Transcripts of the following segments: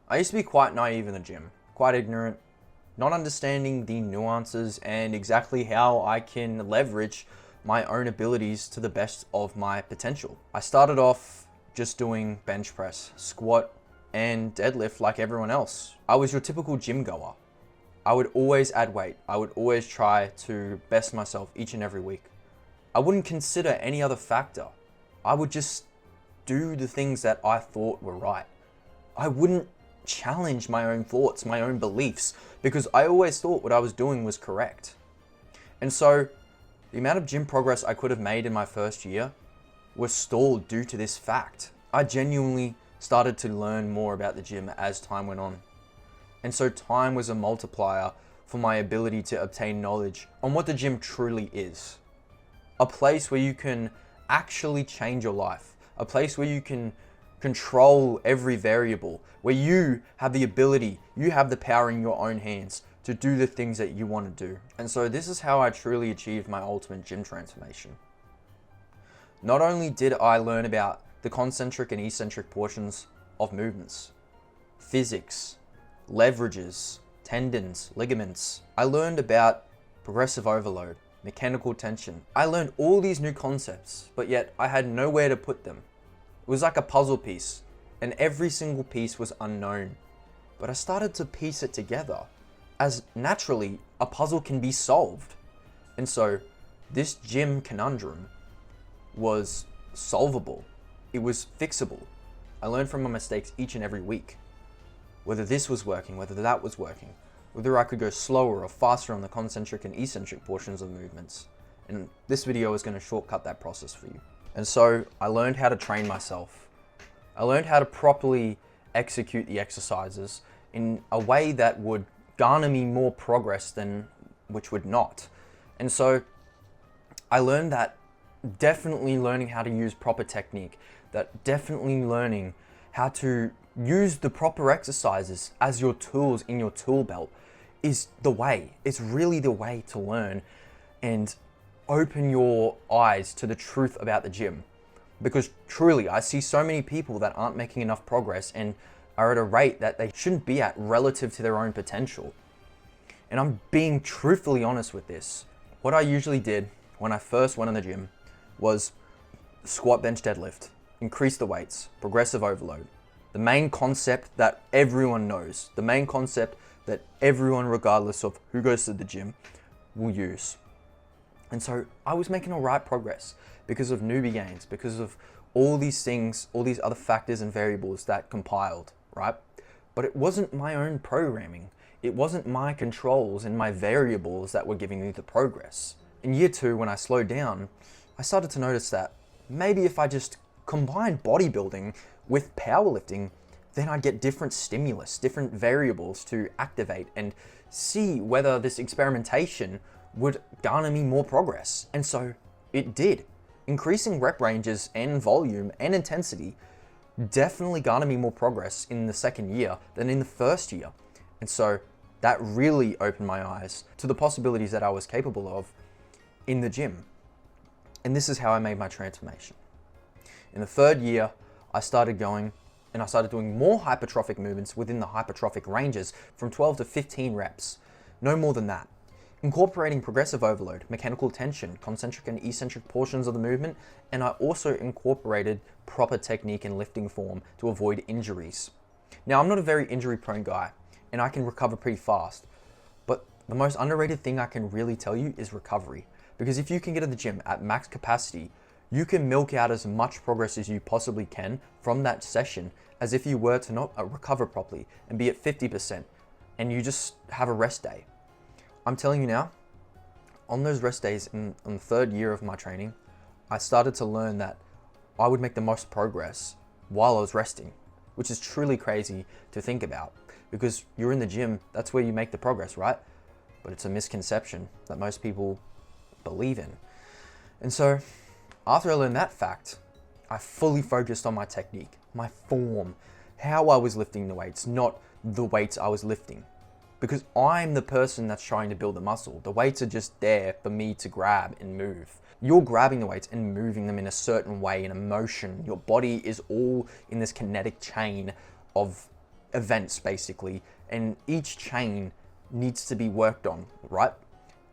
I used to be quite naive in the gym, quite ignorant, not understanding the nuances and exactly how I can leverage my own abilities to the best of my potential. I started off just doing bench press, squat, and deadlift like everyone else. I was your typical gym goer. I would always add weight. I would always try to best myself each and every week. I wouldn't consider any other factor. I would just do the things that I thought were right. I wouldn't challenge my own thoughts, my own beliefs, because I always thought what I was doing was correct. And so the amount of gym progress I could have made in my first year was stalled due to this fact. I genuinely started to learn more about the gym as time went on. And so time was a multiplier for my ability to obtain knowledge on what the gym truly is. A place where you can actually change your life. A place where you can control every variable, where you have the ability, you have the power in your own hands to do the things that you want to do. And so this is how I truly achieved my ultimate gym transformation. Not only did I learn about the concentric and eccentric portions of movements, physics, leverages, tendons, ligaments, I learned about progressive overload, mechanical tension. I learned all these new concepts, but yet I had nowhere to put them. It was like a puzzle piece, and every single piece was unknown. But I started to piece it together, as naturally a puzzle can be solved. And so this gym conundrum was solvable. It was fixable. I learned from my mistakes each and every week. Whether this was working, whether that was working, whether I could go slower or faster on the concentric and eccentric portions of movements. And this video is going to shortcut that process for you. And so I learned how to train myself. I learned how to properly execute the exercises in a way that would garner me more progress than which would not. And so I learned that definitely learning how to use proper technique, that definitely learning how to use the proper exercises as your tools in your tool belt is the way. It's really the way to learn and open your eyes to the truth about the gym. Because truly, I see so many people that aren't making enough progress and are at a rate that they shouldn't be at relative to their own potential. And I'm being truthfully honest with this. What I usually did when I first went in the gym was squat, bench, deadlift, increase the weights, progressive overload. The main concept that everyone knows, the main concept that everyone, regardless of who goes to the gym, will use. And so I was making all right progress because of newbie gains, because of all these things, all these other factors and variables that compiled, right? But it wasn't my own programming. It wasn't my controls and my variables that were giving me the progress. In year 2, when I slowed down, I started to notice that maybe if I just combined bodybuilding with powerlifting, then I'd get different stimulus, different variables to activate and see whether this experimentation would garner me more progress. And so it did. Increasing rep ranges and volume and intensity definitely garnered me more progress in the second year than in the first year. And so that really opened my eyes to the possibilities that I was capable of in the gym. And this is how I made my transformation. In the third year, I started going and I started doing more hypertrophic movements within the hypertrophic ranges from 12 to 15 reps. No more than that. Incorporating progressive overload, mechanical tension, concentric and eccentric portions of the movement, and I also incorporated proper technique and lifting form to avoid injuries. Now, I'm not a very injury prone guy, and I can recover pretty fast, but the most underrated thing I can really tell you is recovery. Because if you can get to the gym at max capacity, you can milk out as much progress as you possibly can from that session as if you were to not recover properly and be at 50% and you just have a rest day. I'm telling you now, on those rest days in the third year of my training, I started to learn that I would make the most progress while I was resting, which is truly crazy to think about because you're in the gym, that's where you make the progress, right? But it's a misconception that most people believe in. And so after I learned that fact, I fully focused on my technique, my form, how I was lifting the weights, not the weights I was lifting. Because I'm the person that's trying to build the muscle. The weights are just there for me to grab and move. You're grabbing the weights and moving them in a certain way, in a motion. Your body is all in this kinetic chain of events basically, and each chain needs to be worked on, right?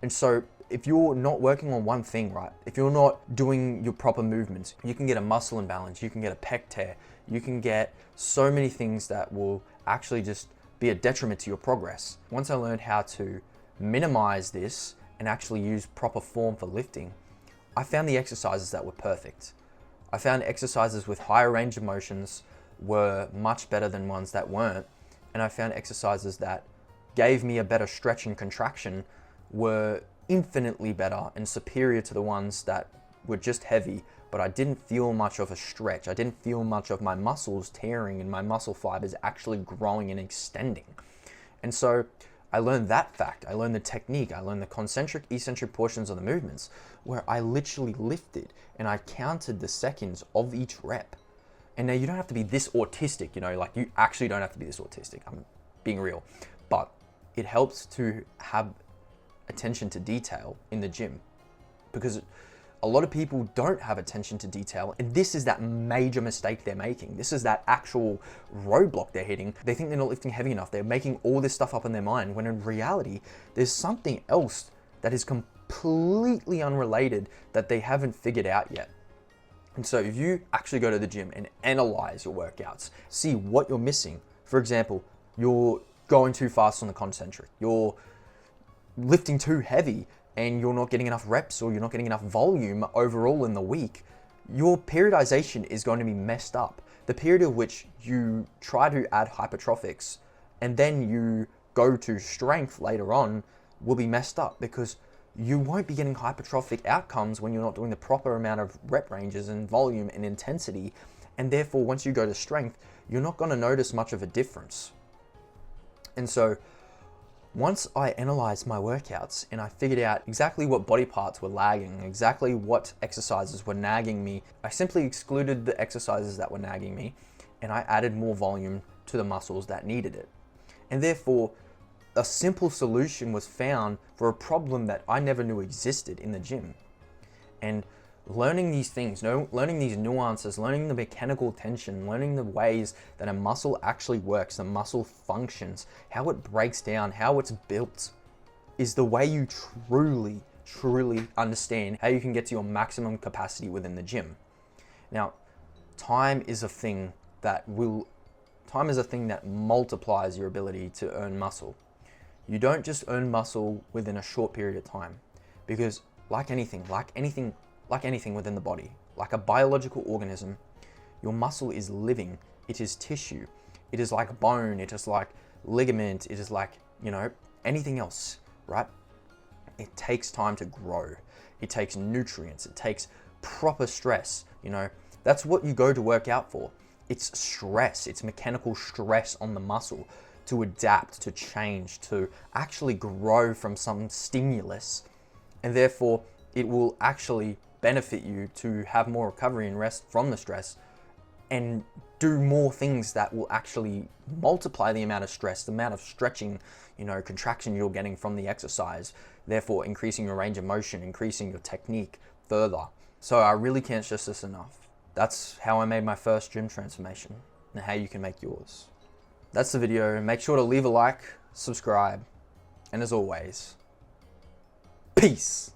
And so if you're not working on one thing, right, if you're not doing your proper movements, you can get a muscle imbalance, you can get a pec tear, you can get so many things that will actually just be a detriment to your progress. Once I learned how to minimize this and actually use proper form for lifting, I found the exercises that were perfect. I found exercises with higher range of motions were much better than ones that weren't. And I found exercises that gave me a better stretch and contraction were infinitely better and superior to the ones that were just heavy, but I didn't feel much of a stretch. I didn't feel much of my muscles tearing and my muscle fibers actually growing and extending. And so I learned that fact. I learned the technique. I learned the concentric, eccentric portions of the movements where I literally lifted and I counted the seconds of each rep. And now you don't have to be this autistic, like you actually don't have to be this autistic. I'm being real, but it helps to have attention to detail in the gym, because a lot of people don't have attention to detail, and this is that major mistake they're making. This is that actual roadblock they're hitting. They think they're not lifting heavy enough. They're making all this stuff up in their mind, when in reality, there's something else that is completely unrelated that they haven't figured out yet. And so if you actually go to the gym and analyze your workouts, see what you're missing. For example, you're going too fast on the concentric, you're lifting too heavy, and you're not getting enough reps, or you're not getting enough volume overall in the week, your periodization is going to be messed up. The period of which you try to add hypertrophics and then you go to strength later on will be messed up, because you won't be getting hypertrophic outcomes when you're not doing the proper amount of rep ranges and volume and intensity. And therefore, once you go to strength, you're not going to notice much of a difference. And so once I analyzed my workouts and I figured out exactly what body parts were lagging, exactly what exercises were nagging me, I simply excluded the exercises that were nagging me and I added more volume to the muscles that needed it. And therefore, a simple solution was found for a problem that I never knew existed in the gym. And learning these things, learning these nuances, learning the mechanical tension, learning the ways that a muscle actually works, the muscle functions, how it breaks down, how it's built, is the way you truly understand how you can get to your maximum capacity within the gym. Now, time is a thing that multiplies your ability to earn muscle. You don't just earn muscle within a short period of time, because like anything within the body, like a biological organism, your muscle is living. It is tissue. It is like bone. It is like ligament. It is like, anything else, right? It takes time to grow. It takes nutrients. It takes proper stress. That's what you go to work out for. It's stress. It's mechanical stress on the muscle to adapt, to change, to actually grow from some stimulus. And therefore, it will actually benefit you to have more recovery and rest from the stress and do more things that will actually multiply the amount of stress, the amount of stretching, contraction you're getting from the exercise, therefore increasing your range of motion, increasing your technique further. So I really can't stress this enough. That's how I made my first gym transformation and how you can make yours. That's the video. Make sure to leave a like, subscribe, and as always, peace.